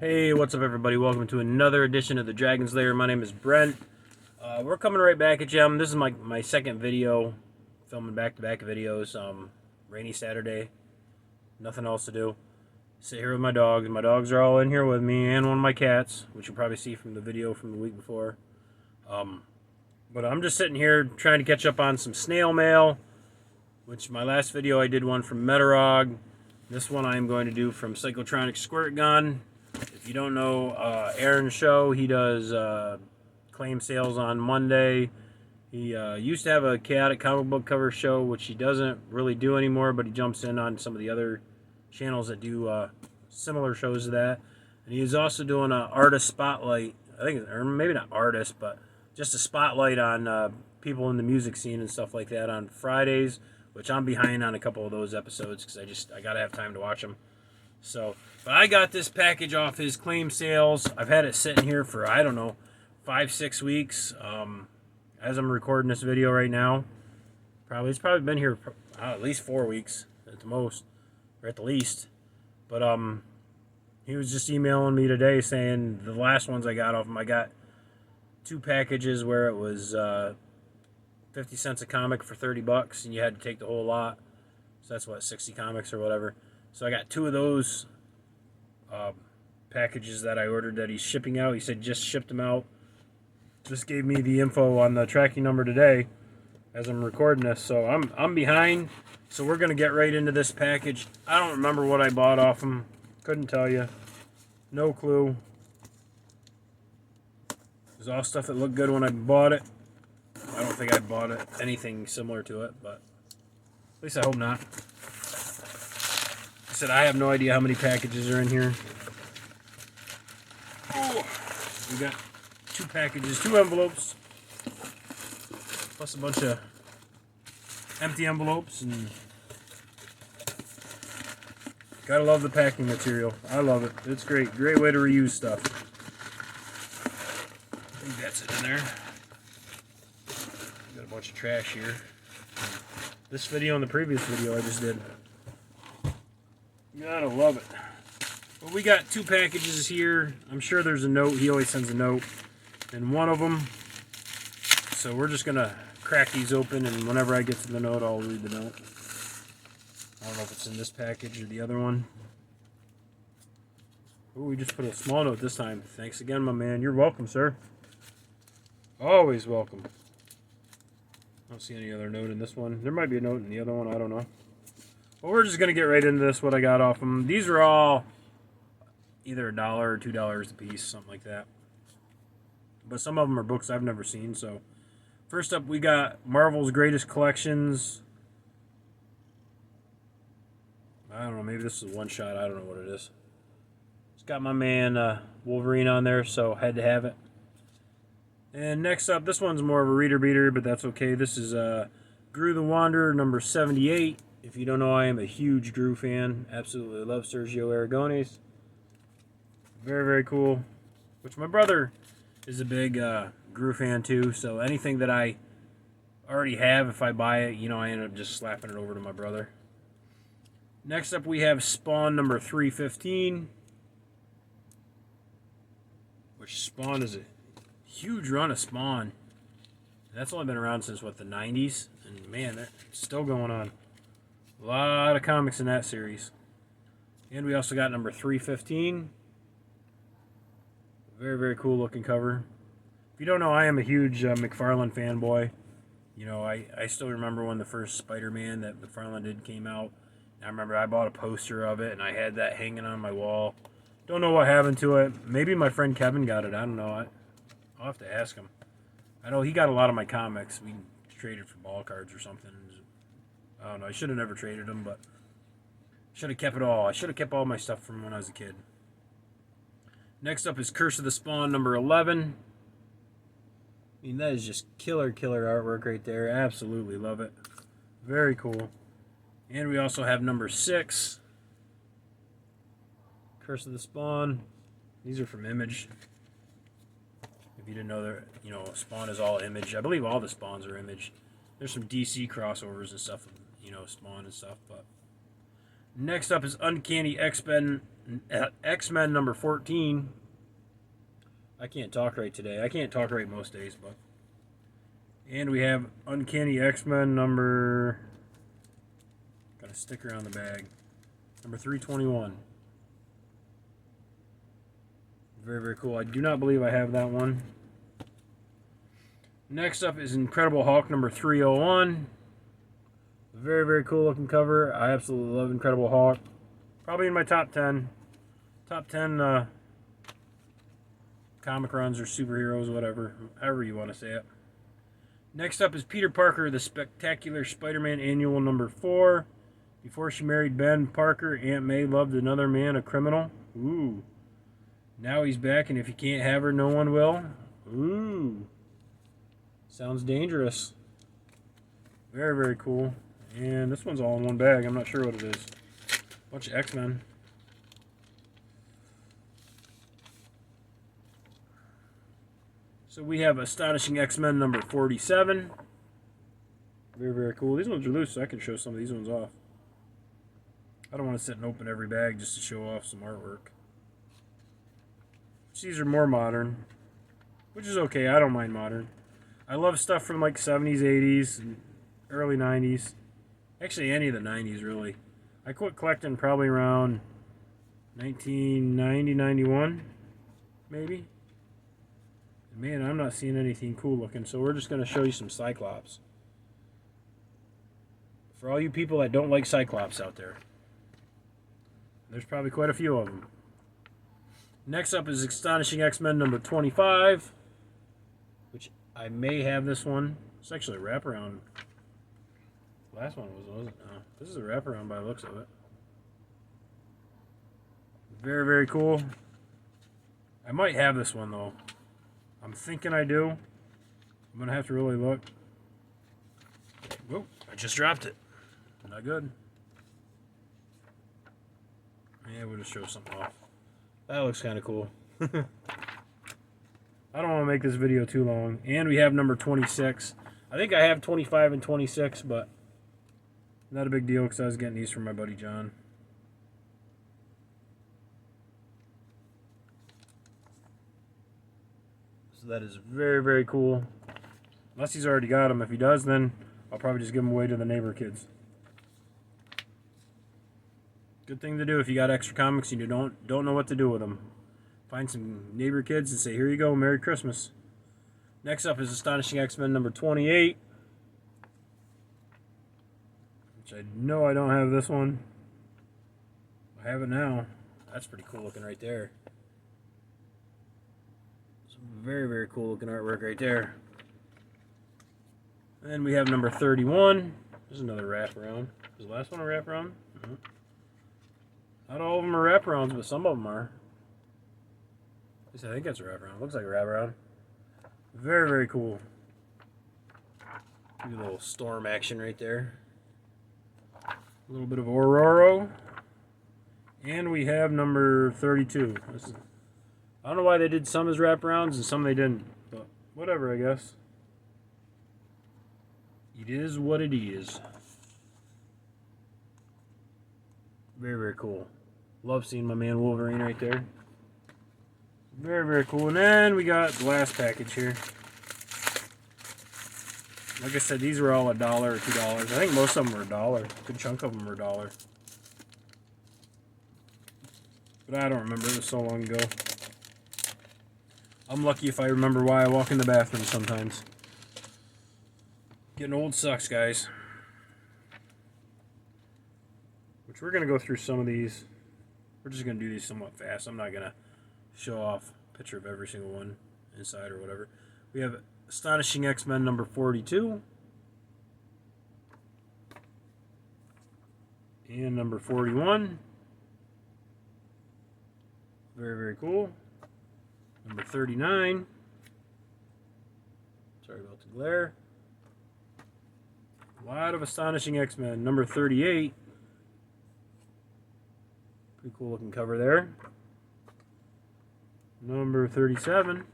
Hey, what's up everybody? Welcome to another edition of the Dragon Slayer. My name is Brent. We're coming right back at you. This is my second video, filming back-to-back videos. Rainy Saturday, nothing else to do. Sit here with my dogs. My dogs are all in here with me, and one of my cats, which you'll probably see from the video from the week before. But I'm just sitting here trying to catch up on some snail mail, which my last video I did one from Metarog. This one I'm going to do from Psychotronic Squirt Gun. If you don't know Aaron's show, he does claim sales on Monday. He used to have a chaotic comic book cover show, which he doesn't really do anymore, but he jumps in on some of the other channels that do similar shows to that. And he's also doing an artist spotlight, I think, or maybe not artist, but just a spotlight on people in the music scene and stuff like that on Fridays, which I'm behind on a couple of those episodes because I gotta have time to watch them. So, but I got this package off his claim sales. I've had it sitting here for, I don't know, 5-6 weeks. As I'm recording this video right now, it's probably been here at least 4 weeks at the most, or at the least. But he was just emailing me today saying the last ones I got off him, I got 2 packages where it was 50 cents a comic for $30, and you had to take the whole lot. So that's what, 60 comics or whatever. So I got 2 of those packages that I ordered that he's shipping out. He said just shipped them out. Just gave me the info on the tracking number today as I'm recording this. So I'm behind. So we're gonna get right into this package. I don't remember what I bought off him. Couldn't tell you. No clue. It was all stuff that looked good when I bought it. I don't think I bought anything similar to it, but at least I hope not. I said I have no idea how many packages are in here. Oh, we got 2 packages, 2 envelopes, plus a bunch of empty envelopes, and gotta love the packing material. I love it. It's great. Great way to reuse stuff. I think that's it in there. Got a bunch of trash here. This video and the previous video I just did. Gotta love it. Well, we got 2 packages here. I'm sure there's a note. He always sends a note in one of them. So we're just gonna crack these open, and whenever I get to the note, I'll read the note. I don't know if it's in this package or the other one. Oh, we just put a small note this time. Thanks again, my man. You're welcome, sir. Always welcome. I don't see any other note in this one. There might be a note in the other one. I don't know. Well, we're just going to get right into this, what I got off them. These are all either $1 or $2 a piece, something like that. But some of them are books I've never seen. So first up, we got Marvel's Greatest Collections. I don't know, maybe this is a one-shot. I don't know what it is. It's got my man Wolverine on there, so had to have it. And next up, this one's more of a reader beater, but that's okay. This is Gru the Wanderer, number 78. If you don't know, I am a huge Gru fan. Absolutely love Sergio Aragones. Very, very cool. Which my brother is a big Gru fan too, so anything that I already have, if I buy it, I end up just slapping it over to my brother. Next up, we have Spawn number 315. Which Spawn is a huge run of Spawn. That's only been around since, what, the 90s? And man, that's still going on. A lot of comics in that series. And we also got number 315. Very, very cool looking cover. If you don't know, I am a huge McFarlane fanboy. I still remember when the first Spider-Man that McFarlane did came out. I remember I bought a poster of it, and I had that hanging on my wall. Don't know what happened to it. Maybe my friend Kevin got it. I don't know. I'll have to ask him. I know he got a lot of my comics. We traded for ball cards or something. I don't know. I should have never traded them, but should have kept it all. I should have kept all my stuff from when I was a kid. Next up is Curse of the Spawn number 11. I mean, that is just killer artwork right there. Absolutely love it. Very cool. And we also have number 6. Curse of the Spawn. These are from Image. If you didn't know, Spawn is all Image. I believe all the Spawns are Image. There's some DC crossovers and stuff, Spawn and stuff. But next up is Uncanny X-Men X-Men number 14. I can't talk right today. I can't talk right most days, but. And we have Uncanny X-Men number. Got a sticker on the bag. Number 321. Very, very cool. I do not believe I have that one. Next up is Incredible Hulk number 301. Very, very cool looking cover. I absolutely love Incredible Hulk. Probably in my top 10. Top 10 comic runs or superheroes, whatever. However you want to say it. Next up is Peter Parker, the Spectacular Spider-Man Annual number 4. Before she married Ben Parker, Aunt May loved another man, a criminal. Ooh. Now he's back, and if you can't have her, no one will. Ooh. Sounds dangerous. Very, very cool. And this one's all in one bag. I'm not sure what it is. Bunch of X-Men. So we have Astonishing X-Men number 47. Very, very cool. These ones are loose, so I can show some of these ones off. I don't want to sit and open every bag just to show off some artwork. These are more modern, which is okay. I don't mind modern. I love stuff from like 70s, 80s, and early 90s. Actually, any of the 90s, really. I quit collecting probably around 1990, 91, maybe. And man, I'm not seeing anything cool looking, so we're just going to show you some Cyclops. For all you people that don't like Cyclops out there. There's probably quite a few of them. Next up is Astonishing X-Men number 25, which I may have this one. It's actually a wraparound. Last one wasn't? No. This is a wraparound by the looks of it. Very, very cool. I might have this one, though. I'm thinking I do. I'm going to have to really look. Whoa, I just dropped it. Not good. Yeah, we'll just show something off. That looks kind of cool. I don't want to make this video too long. And we have number 26. I think I have 25 and 26, but not a big deal because I was getting these from my buddy John. So that is very, very cool. Unless he's already got them. If he does, then I'll probably just give them away to the neighbor kids. Good thing to do if you got extra comics and you don't know what to do with them. Find some neighbor kids and say, here you go, Merry Christmas. Next up is Astonishing X-Men number 28. Which I know I don't have this one. I have it now. That's pretty cool looking right there. Some very, very cool looking artwork right there. And then we have number 31. There's another wraparound. Was the last one a wraparound? Mm-hmm. Not all of them are wraparounds, but some of them are. At least I think it's a wraparound. Looks like a wraparound. Very, very cool. A little storm action right there. A little bit of Aurora. And we have number 32. I don't know why they did some as wraparounds and some they didn't. But whatever, I guess. It is what it is. Very, very cool. Love seeing my man Wolverine right there. Very, very cool. And then we got the last package here. Like I said, these were all $1 or $2. I think most of them were $1. A good chunk of them were $1. But I don't remember. It was so long ago. I'm lucky if I remember why I walk in the bathroom sometimes. Getting old sucks, guys. Which we're going to go through some of these. We're just going to do these somewhat fast. I'm not going to show off a picture of every single one inside or whatever. We have Astonishing X-Men number 42. And number 41. Very, very cool. Number 39. Sorry about the glare. A lot of Astonishing X-Men. Number 38. Pretty cool looking cover there. Number 37.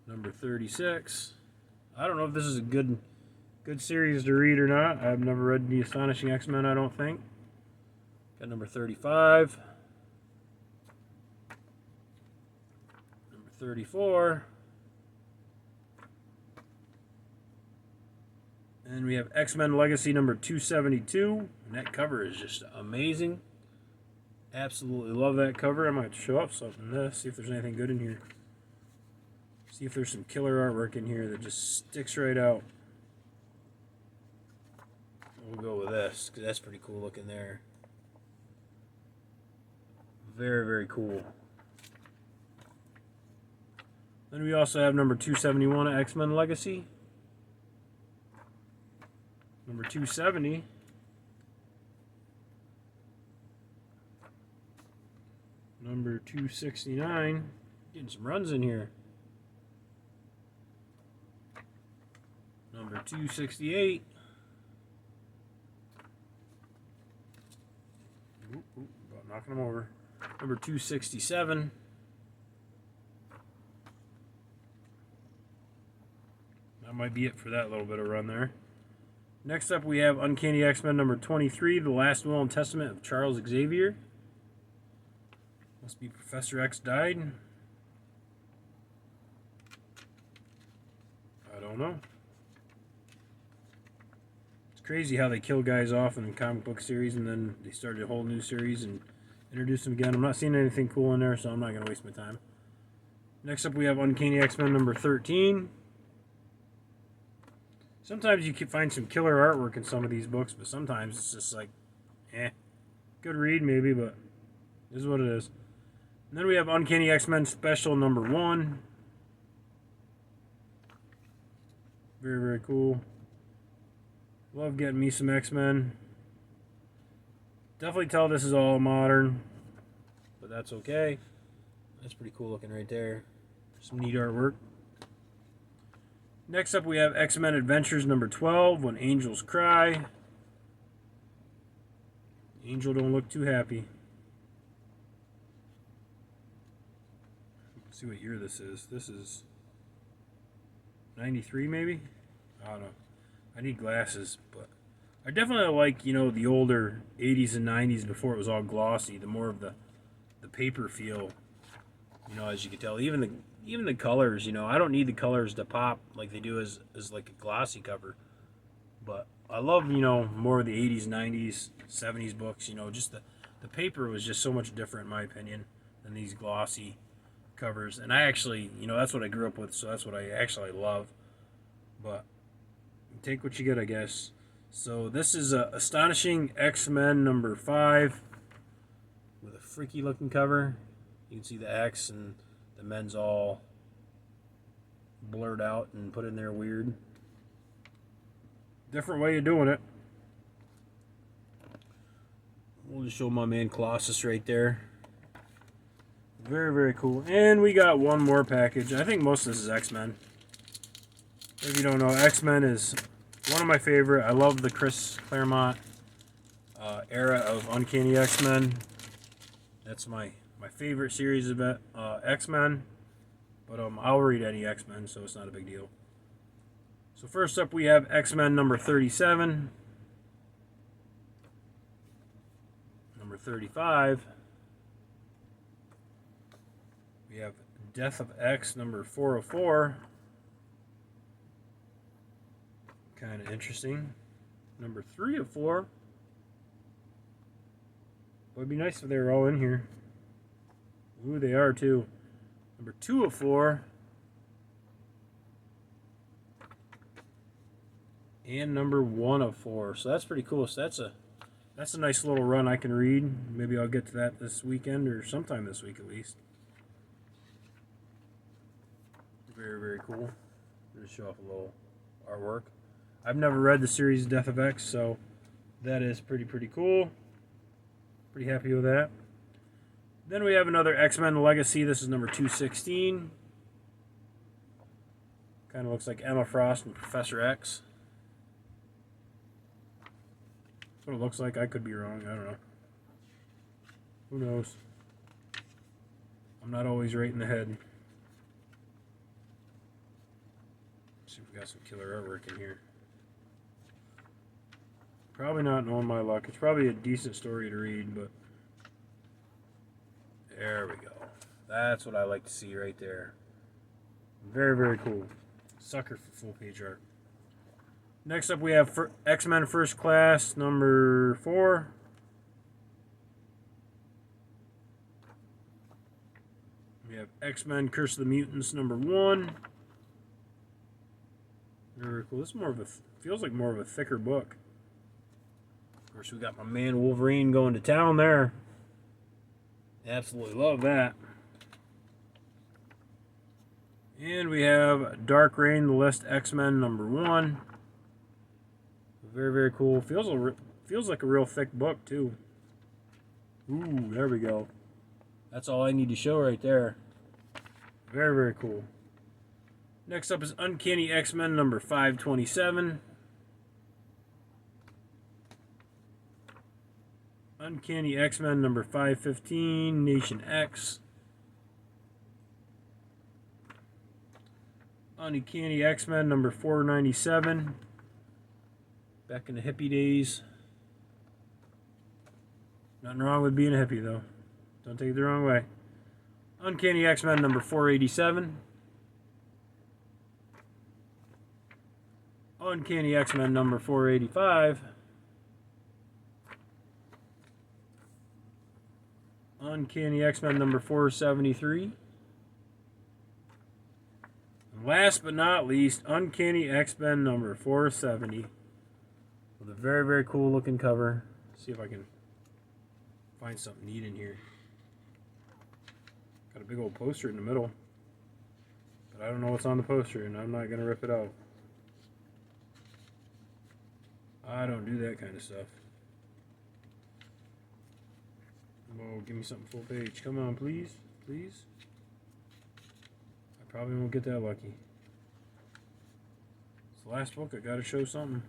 Number 36. I don't know if this is a good good series to read or not. I've never read The Astonishing X-Men, I don't think. Got number 35. Number 34. And we have X-Men Legacy number 272. And that cover is just amazing. Absolutely love that cover. I might show up something in this, see if there's anything good in here. See if there's some killer artwork in here that just sticks right out. We'll go with this, because that's pretty cool looking there. Very, very cool. Then we also have number 271 of X-Men Legacy. Number 270. Number 269. Getting some runs in here. Number 268. About knocking them over. Number 267. That might be it for that little bit of run there. Next up, we have Uncanny X-Men number 23, The Last Will and Testament of Charles Xavier. Must be Professor X died. I don't know. It's crazy how they kill guys off in the comic book series and then they started a whole new series and introduced them again. I'm not seeing anything cool in there, so I'm not going to waste my time. Next up, we have Uncanny X-Men number 13. Sometimes you can find some killer artwork in some of these books, but sometimes it's just like, good read maybe, but this is what it is. And then we have Uncanny X-Men Special number 1. Very, very cool. Love getting me some X-Men. Definitely tell this is all modern, but that's okay. That's pretty cool looking right there. Some neat artwork. Next up, we have X-Men Adventures number 12, When Angels Cry. Angel don't look too happy. Let's see what year this is. This is 93 maybe? I don't know. I need glasses, but I definitely like, you know, the older 80s and 90s before it was all glossy. The more of the paper feel, you know, as you can tell. Even the colors, you know, I don't need the colors to pop like they do as like a glossy cover. But I love, you know, more of the 80s, 90s, 70s books, you know, just the paper was just so much different in my opinion than these glossy covers. And I actually, you know, that's what I grew up with, so that's what I actually love. But take what you get, I guess. So this is Astonishing X-Men number 5 with a freaky looking cover. You can see the X and the men's all blurred out and put in there weird. Different way of doing it. We'll just show my man Colossus right there. Very, very cool. And we got one more package. I think most of this is X-Men. If you don't know, X-Men is one of my favorite. I love the Chris Claremont era of Uncanny X-Men. That's my favorite series of X-Men. But I'll read any X-Men, so it's not a big deal. So first up, we have X-Men number 37. Number 35. We have Death of X number 404. Kind of interesting. Number 304. Well, it'd be nice if they were all in here. Ooh, they are too. Number 204. And number 104. So that's pretty cool. So that's a nice little run I can read. Maybe I'll get to that this weekend or sometime this week at least. Very, very cool. Just show off a little artwork. I've never read the series Death of X, so that is pretty cool. Pretty happy with that. Then we have another X-Men Legacy. This is number 216. Kind of looks like Emma Frost and Professor X. That's what it looks like. I could be wrong. I don't know. Who knows? I'm not always right in the head. Let's see if we got some killer artwork in here. Probably not knowing my luck. It's probably a decent story to read, but there we go. That's what I like to see right there. Very, very cool. Sucker for full page art. Next up, we have X-Men First Class number 4. We have X-Men Curse of the Mutants number 1. Very cool. This is more of a feels like more of a thicker book. Of course, we got my man Wolverine going to town there. Absolutely love that. And we have Dark Reign, The Last X-Men number 1. Very, very cool. Feels like a real thick book too. Ooh, there we go. That's all I need to show right there. Very, very cool. Next up is Uncanny X-Men number 527. Uncanny X-Men number 515, Nation X. Uncanny X-Men number 497. Back in the hippie days. Nothing wrong with being a hippie, though. Don't take it the wrong way. Uncanny X-Men number 487. Uncanny X-Men number 485. Uncanny X-Men number 473. And last but not least, Uncanny X-Men number 470. With a very, very cool looking cover. Let's see if I can find something neat in here. Got a big old poster in the middle. But I don't know what's on the poster, and I'm not going to rip it out. I don't do that kind of stuff. Oh, give me something full page. Come on, please. Please. I probably won't get that lucky. It's the last book. I got to show something.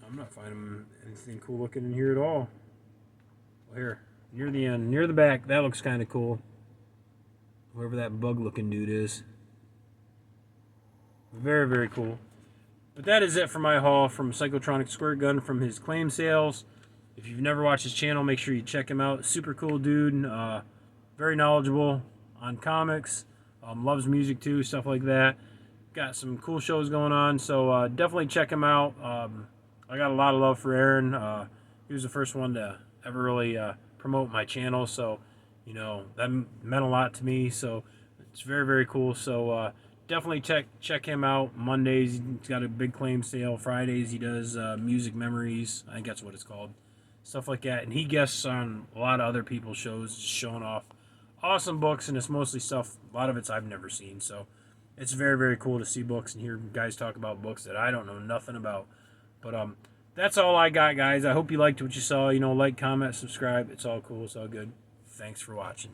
I'm not finding anything cool looking in here at all. Well, here, near the end, near the back, that looks kind of cool. Whoever that bug looking dude is. Very, very cool. But that is it for my haul from Psychotronic Squirt Gun from his claim sales. If you've never watched his channel, make sure you check him out. Super cool dude. Very knowledgeable on comics. Loves music too, stuff like that. Got some cool shows going on, so definitely check him out. I got a lot of love for Aaron. He was the first one to ever really promote my channel, so you know that meant a lot to me. So it's very, very cool. So definitely check him out. Mondays he's got a big claim sale. Fridays he does music memories. I think that's what it's called. Stuff like that, and he guests on a lot of other people's shows, just showing off awesome books, and it's mostly stuff. A lot of it's I've never seen, so it's very, very cool to see books and hear guys talk about books that I don't know nothing about. But that's all I got, guys. I hope you liked what you saw. You know, like, comment, subscribe. It's all cool. It's all good. Thanks for watching.